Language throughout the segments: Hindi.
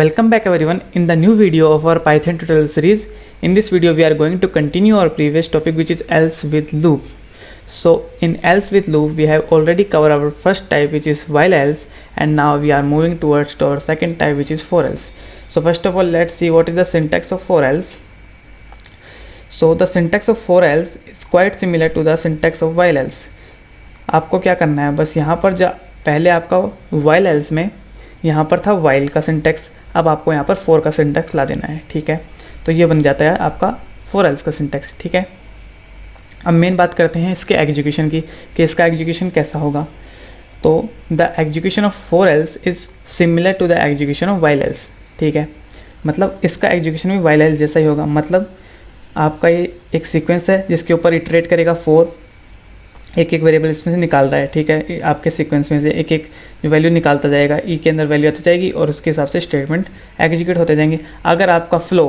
Welcome back everyone in the new video of our Python tutorial series. In this video we are going to continue our previous topic, which is else with loop. So in else with loop we have already covered our first type, which is while else, and now we are moving towards to our second type, which is for else. So first of all, let's see what is the syntax of for else. So the syntax of for else is quite similar to the syntax of while else. आपको क्या करना है, बस यहाँ पर पहले आपका while else में यहाँ पर था while का सिंटैक्स, अब आपको यहाँ पर for का सिंटैक्स ला देना है, ठीक है। तो ये बन जाता है आपका for else का सिंटैक्स, ठीक है। अब मेन बात करते हैं इसके एग्जीक्यूशन की कि इसका एग्जीक्यूशन कैसा होगा। तो the execution of for else is similar to the execution of while else, ठीक है। मतलब इसका एग्जीक्यूशन भी while else जैसा ही होगा। मतलब आपका ये एक सीक्वेंस है जिसके ऊपर इटरेट करेगा for, एक एक वेरिएबल इसमें से निकाल रहा है, ठीक है। आपके सीक्वेंस में से एक एक जो वैल्यू निकालता जाएगा, ई के अंदर वैल्यू आती जाएगी और उसके हिसाब से स्टेटमेंट एग्जीक्यूट होते जाएंगे। अगर आपका फ्लो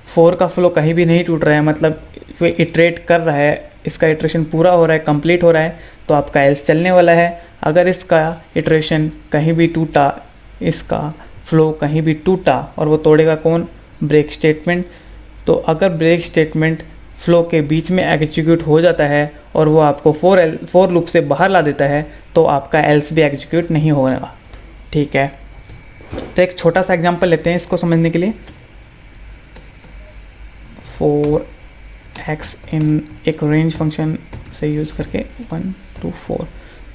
फोर का फ्लो कहीं भी नहीं टूट रहा है, मतलब वो इटरेट कर रहा है, इसका इटरेशन पूरा हो रहा है, कंप्लीट हो रहा है, तो आपका एल्स चलने वाला है। अगर इसका इटरेशन कहीं भी टूटा, इसका फ्लो कहीं भी टूटा और वो तोड़ेगा कौन, ब्रेक स्टेटमेंट। तो अगर ब्रेक स्टेटमेंट फ्लो के बीच में एग्जीक्यूट हो जाता है और वो आपको फोर लूप से बाहर ला देता है, तो आपका एल्स भी एग्जीक्यूट नहीं होगा, ठीक है। तो एक छोटा सा एग्जांपल लेते हैं इसको समझने के लिए। फॉर एक्स इन एक रेंज फंक्शन से यूज़ करके 1 to 4,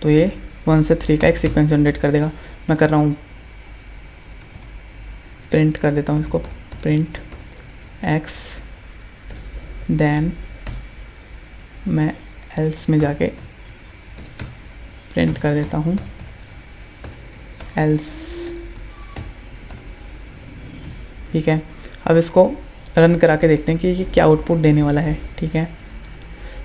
तो ये 1 से 3 का एक सीक्वेंस जनरेट कर देगा। मैं कर रहा हूँ, प्रिंट कर देता हूँ इसको, प्रिंट एक्स, देन मैं एल्स में जाके प्रिंट कर देता हूँ एल्स, ठीक है। अब इसको रन करा के देखते हैं कि ये क्या आउटपुट देने वाला है, ठीक है।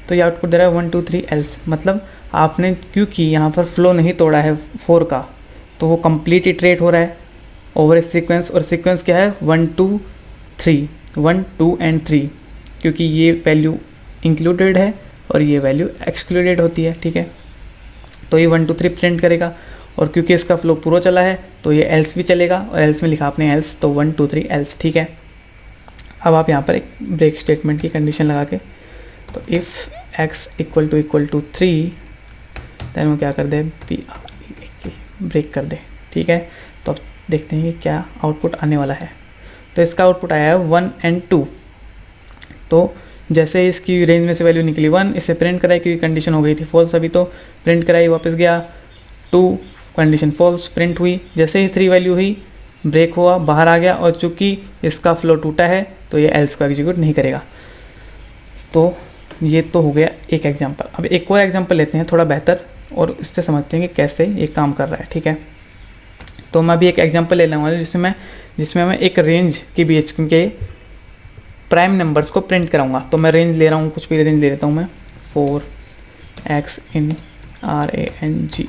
तो ये आउटपुट दे रहा है 1 2 3 एल्स। मतलब आपने क्योंकि यहाँ पर फ्लो नहीं तोड़ा है 4 का, तो वो कंप्लीट इटरेट हो रहा है ओवर ए सीक्वेंस, और सीक्वेंस क्या है 1 2 3, 1 2 and 3, क्योंकि ये वैल्यू इंक्लूडेड है और ये वैल्यू एक्सक्लूडेड होती है, ठीक है। तो ये 1 2 3 प्रिंट करेगा, और क्योंकि इसका फ्लो पूरा चला है तो ये एल्स भी चलेगा, और एल्स में लिखा आपने एल्स, तो 1 2 3 एल्स, ठीक है। अब आप यहाँ पर एक ब्रेक स्टेटमेंट की कंडीशन लगा के, तो if x equal to 3, then वो क्या कर दे, ब्रेक कर दे, ठीक है। तो अब देखते हैं कि क्या आउटपुट आने वाला है। तो इसका आउटपुट आया है 1 and 2। तो जैसे इसकी रेंज में से वैल्यू निकली 1, इसे प्रिंट कराई क्योंकि कंडीशन हो गई थी फॉल्स, अभी तो प्रिंट कराई, वापस गया 2, कंडीशन फॉल्स, प्रिंट हुई। जैसे ही 3 वैल्यू हुई, ब्रेक हुआ, बाहर आ गया, और चूंकि इसका फ्लो टूटा है तो ये एल्स को एग्जीक्यूट नहीं करेगा। तो ये तो हो गया एक एग्जाम्पल। अब एक और एग्जाम्पल लेते हैं थोड़ा बेहतर, और इससे समझते हैं कि कैसे ये काम कर रहा है, ठीक है। तो मैं अभी एक एग्जाम्पल ले लूँगा जिसमें मैं एक रेंज के बीच के प्राइम नंबर्स को प्रिंट कराऊंगा। तो मैं रेंज ले रहा हूँ, कुछ भी रेंज ले लेता हूँ मैं, 4 x in range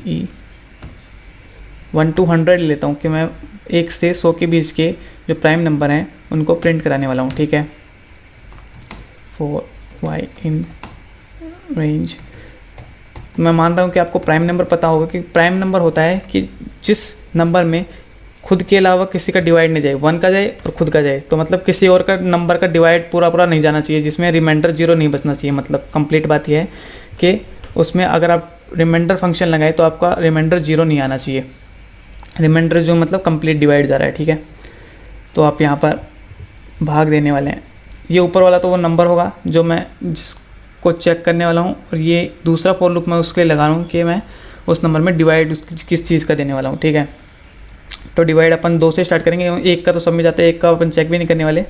1 to 100 लेता हूँ कि मैं 1 से 100 के बीच के जो प्राइम नंबर हैं उनको प्रिंट कराने वाला हूँ, ठीक है। 4 y in range, मैं मान रहा हूँ कि आपको प्राइम नंबर पता होगा कि प्राइम नंबर होता है कि जिस नंबर में खुद के अलावा किसी का डिवाइड नहीं जाए, 1 का जाए और खुद का जाए। तो मतलब किसी और का नंबर का डिवाइड पूरा नहीं जाना चाहिए, जिसमें रिमाइंडर 0 नहीं बचना चाहिए। मतलब कंप्लीट बात यह है कि उसमें अगर आप रिमाइंडर फंक्शन लगाए तो आपका रिमाइंडर 0 नहीं आना चाहिए। रिमाइंडर जो मतलब कंप्लीट डिवाइड जा रहा है, ठीक है। तो आप यहाँ पर भाग देने वाले हैं। ये ऊपर वाला तो वो नंबर होगा जो मैं जिसको चेक करने वाला हूँ, और ये दूसरा फॉर लूप मैं उसके लिए लगा रहा हूँ कि मैं उस नंबर में डिवाइड किस चीज़ का देने वाला हूँ, ठीक है। तो डिवाइड अपन 2 से स्टार्ट करेंगे, 1 का तो सब में जाता है, 1 का अपन चेक भी नहीं करने वाले।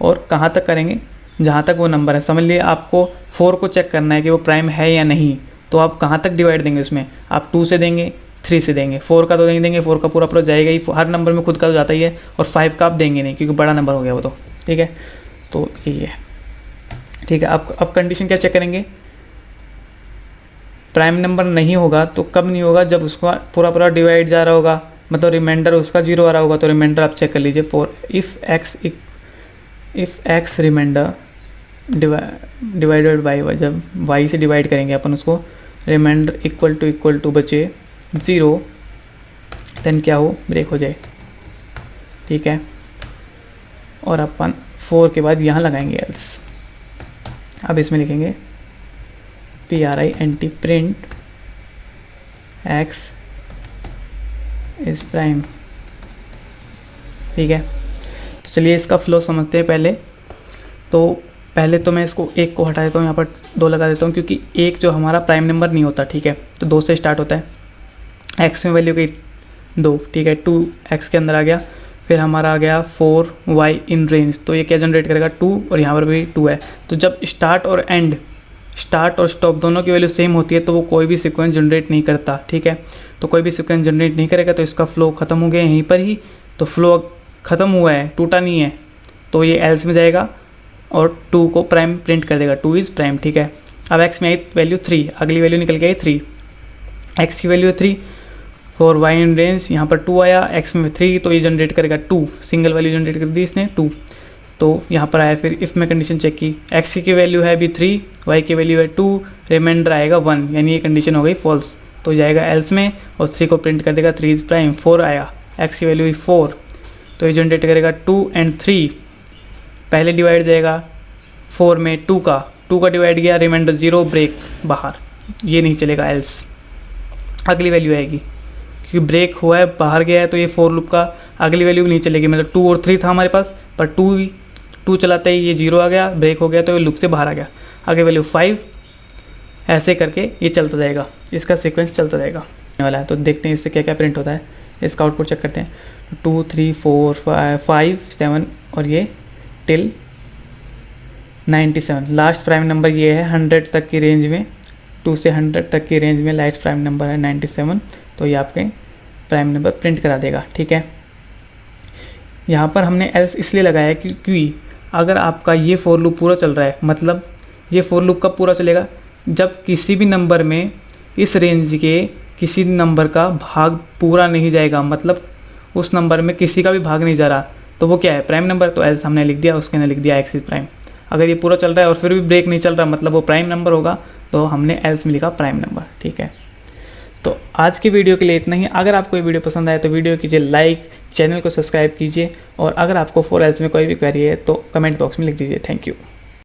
और कहाँ तक करेंगे, जहाँ तक वो नंबर है। समझ लिए आपको 4 को चेक करना है कि वो प्राइम है या नहीं, तो आप कहाँ तक डिवाइड देंगे उसमें, आप 2 से देंगे, 3 से देंगे, 4 का तो नहीं देंगे, 4 का पूरा जाएगा ही, हर नंबर में खुद का तो जाता ही है, और 5 का आप देंगे नहीं क्योंकि बड़ा नंबर हो गया वो तो, ठीक है। तो यही है, ठीक है। अब कंडीशन क्या चेक करेंगे, प्राइम नंबर नहीं होगा तो कब नहीं होगा, जब उसका पूरा डिवाइड जा रहा होगा, मतलब रिमाइंडर उसका 0 आ रहा होगा। तो रिमाइंडर आप चेक कर लीजिए, for if x remainder divided by, जब y से डिवाइड करेंगे अपन उसको, रिमाइंडर इक्वल टू बचे 0, देन क्या हो, ब्रेक हो जाए। ठीक है, और अपन 4 के बाद यहाँ लगाएंगे एल्स। अब इसमें लिखेंगे print print x is prime. ठीक है, तो चलिए इसका फ्लो समझते हैं। पहले तो मैं इसको 1 को हटा देता हूँ, यहाँ पर 2 लगा देता हूँ, क्योंकि 1 जो हमारा प्राइम नंबर नहीं होता। ठीक है, तो 2 से स्टार्ट होता है। x में वैल्यू गई 2, ठीक है, 2 x के अंदर आ गया। फिर हमारा आ गया 4y इन रेंज, तो ये क्या जनरेट करेगा 2, और यहाँ पर भी 2 है। तो जब स्टार्ट और स्टॉप दोनों की वैल्यू सेम होती है तो वो कोई भी सीक्वेंस जनरेट नहीं करता। ठीक है, तो कोई भी सीक्वेंस जनरेट नहीं करेगा, तो इसका फ्लो ख़त्म हो गया यहीं पर ही। तो फ्लो ख़त्म हुआ है, टूटा नहीं है, तो ये एल्स में जाएगा और 2 को प्राइम प्रिंट कर देगा, 2 इज़ प्राइम। ठीक है, अब x में आई वैल्यू 3, अगली वैल्यू निकल के आई 3, x की वैल्यू 3, 4y इन रेंज, यहाँ पर 2 आया, x में 3, तो ये जनरेट करेगा 2, सिंगल वैल्यू जनरेट कर दी इसने 2। तो यहाँ पर आया, फिर इफ़ में कंडीशन चेक की, x की वैल्यू है अभी 3, y की वैल्यू है 2, रिमाइंडर आएगा 1, यानी ये कंडीशन हो गई फॉल्स, तो जाएगा एल्स में और 3 को प्रिंट कर देगा, 3 इज़ प्राइम। 4 आया, x की वैल्यू हुई 4, तो ये जनरेट करेगा 2 एंड 3, पहले डिवाइड जाएगा 4 में 2 का डिवाइड किया, रिमाइंडर 0, ब्रेक बाहर, ये नहीं चलेगा एल्स। अगली वैल्यू आएगी, क्योंकि ब्रेक हुआ है बाहर गया है, तो ये फॉर लूप का अगली वैल्यू भी नहीं चलेगी। मतलब 2 और 3 था हमारे पास, पर 2 चलाते ही ये 0 आ गया, ब्रेक हो गया, तो ये लूप से बाहर आ गया। आगे वैल्यू 5, ऐसे करके ये चलता जाएगा, इसका सीक्वेंस चलता जाएगा वाला है। तो देखते हैं इससे क्या क्या प्रिंट होता है, इसका आउटपुट चेक करते हैं। 2 3 4 5 7 और ये टिल 97, लास्ट प्राइम नंबर ये है 100 तक की रेंज में, 2 से 100 तक की रेंज में लास्ट प्राइम नंबर है 97, तो ये आपके प्राइम नंबर प्रिंट करा देगा। ठीक है, यहाँ पर हमने एल्स इसलिए लगाया है क्योंकि अगर आपका ये फॉर लूप पूरा चल रहा है, मतलब ये फॉर लूप कब पूरा चलेगा, जब किसी भी नंबर में इस रेंज के किसी नंबर का भाग पूरा नहीं जाएगा, मतलब उस नंबर में किसी का भी भाग नहीं जा रहा, तो वो क्या है, प्राइम नंबर। तो एल्स हमने लिख दिया, उसके अंदर लिख दिया एक्स इज प्राइम। अगर ये पूरा चल रहा है और फिर भी ब्रेक नहीं चल रहा, मतलब वो प्राइम नंबर होगा, तो हमने एल्स में लिखा प्राइम नंबर। ठीक है, तो आज की वीडियो के लिए इतना ही। अगर आपको ये वीडियो पसंद आए तो वीडियो कीजिए लाइक, चैनल को सब्सक्राइब कीजिए, और अगर आपको 4 एल्स में कोई भी क्वेरी है तो कमेंट बॉक्स में लिख दीजिए। Thank you.